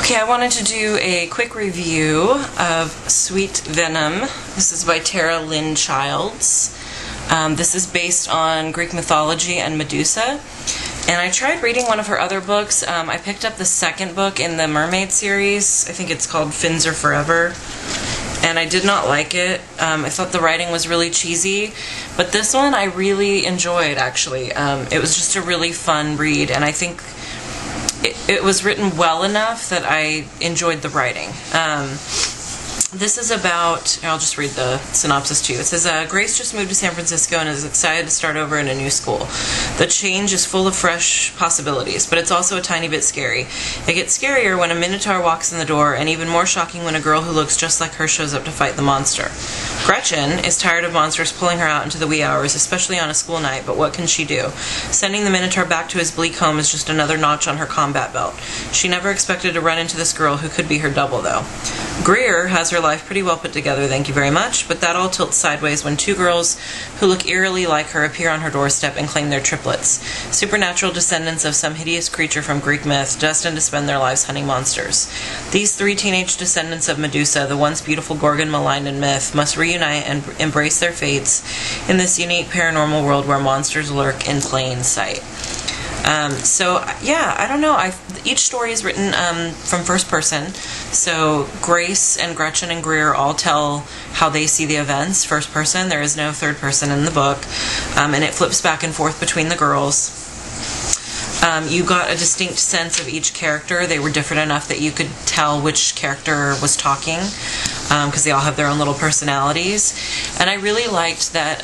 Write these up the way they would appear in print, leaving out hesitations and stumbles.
Okay, I wanted to do a quick review of Sweet Venom. This is by Terra, Lynn. This is based on Greek mythology and Medusa. And I tried reading one of her other books. I picked up the second book in the Mermaid series. I think it's called Fins Are Forever. And I did not like it. I thought the writing was really cheesy. But this one I really enjoyed, actually. It was just a really fun read, and I think it was written well enough that I enjoyed the writing. This is about, I'll just read the synopsis to you. It says, Grace just moved to San Francisco and is excited to start over in a new school. The change is full of fresh possibilities, but it's also a tiny bit scary. It gets scarier when a minotaur walks in the door, and even more shocking when a girl who looks just like her shows up to fight the monster. Gretchen is tired of monsters pulling her out into the wee hours, especially on a school night, but what can she do? Sending the minotaur back to his bleak home is just another notch on her combat belt. She never expected to run into this girl who could be her double, though. Greer has her life pretty well put together, thank you very much, but that all tilts sideways when two girls who look eerily like her appear on her doorstep and claim they're triplets, supernatural descendants of some hideous creature from Greek myth, destined to spend their lives hunting monsters. These three teenage descendants of Medusa, the once beautiful Gorgon maligned in myth, must reunite and embrace their fates in this unique paranormal world where monsters lurk in plain sight. So yeah, I don't know. Each story is written from first person. So Grace and Gretchen and Greer all tell how they see the events first person. There is no third person in the book, and it flips back and forth between the girls. You got a distinct sense of each character. They were different enough that you could tell which character was talking, because they all have their own little personalities. And I really liked that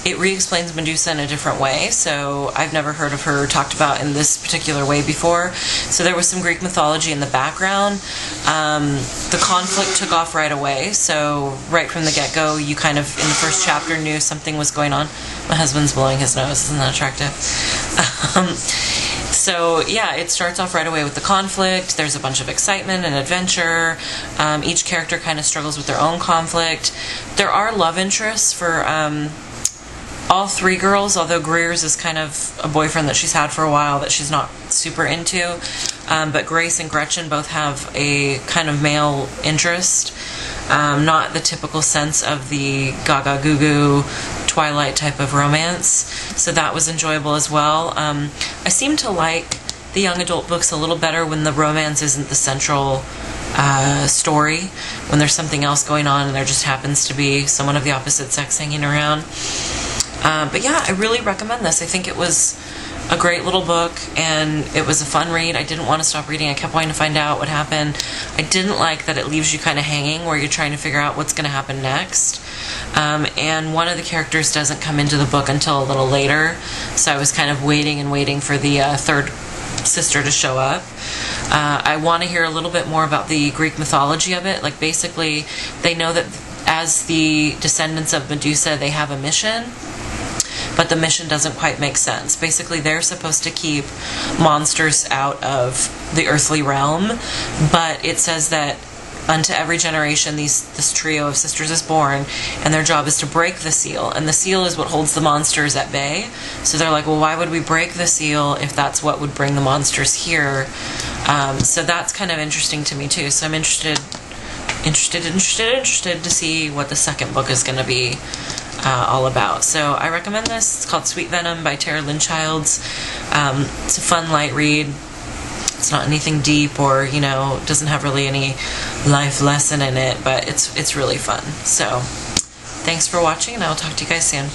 it re-explains Medusa in a different way, so I've never heard of her talked about in this particular way before. So there was some Greek mythology in the background. The conflict took off right away, so right from the get-go, you kind of, in the first chapter, knew something was going on. My husband's blowing his nose, isn't that attractive? So yeah, it starts off right away with the conflict. There's a bunch of excitement and adventure. Each character kind of struggles with their own conflict. There are love interests for all three girls, although Greer's is kind of a boyfriend that she's had for a while that she's not super into. But Grace and Gretchen both have a kind of male interest. Not the typical sense of the gaga goo goo Twilight type of romance, so that was enjoyable as well. I seem to like the young adult books a little better when the romance isn't the central story, when there's something else going on and there just happens to be someone of the opposite sex hanging around. But yeah, I really recommend this. I think it was a great little book, and it was a fun read. I didn't want to stop reading. I kept wanting to find out what happened. I didn't like that it leaves you kind of hanging where you're trying to figure out what's going to happen next. And one of the characters doesn't come into the book until a little later, so I was kind of waiting and waiting for the third sister to show up. I want to hear a little bit more about the Greek mythology of it. Like, basically, they know that as the descendants of Medusa, they have a mission, but the mission doesn't quite make sense. Basically, they're supposed to keep monsters out of the earthly realm, but it says that unto every generation this trio of sisters is born, and their job is to break the seal, and the seal is what holds the monsters at bay. So they're like, well, why would we break the seal if that's what would bring the monsters here? So that's kind of interesting to me too. So I'm interested to see what the second book is going to be all about. So I recommend this. It's called Sweet Venom by Terra, Lynn. It's a fun, light read. It's not anything deep, or, you know, doesn't have really any life lesson in it, but it's really fun. So thanks for watching, and I will talk to you guys soon.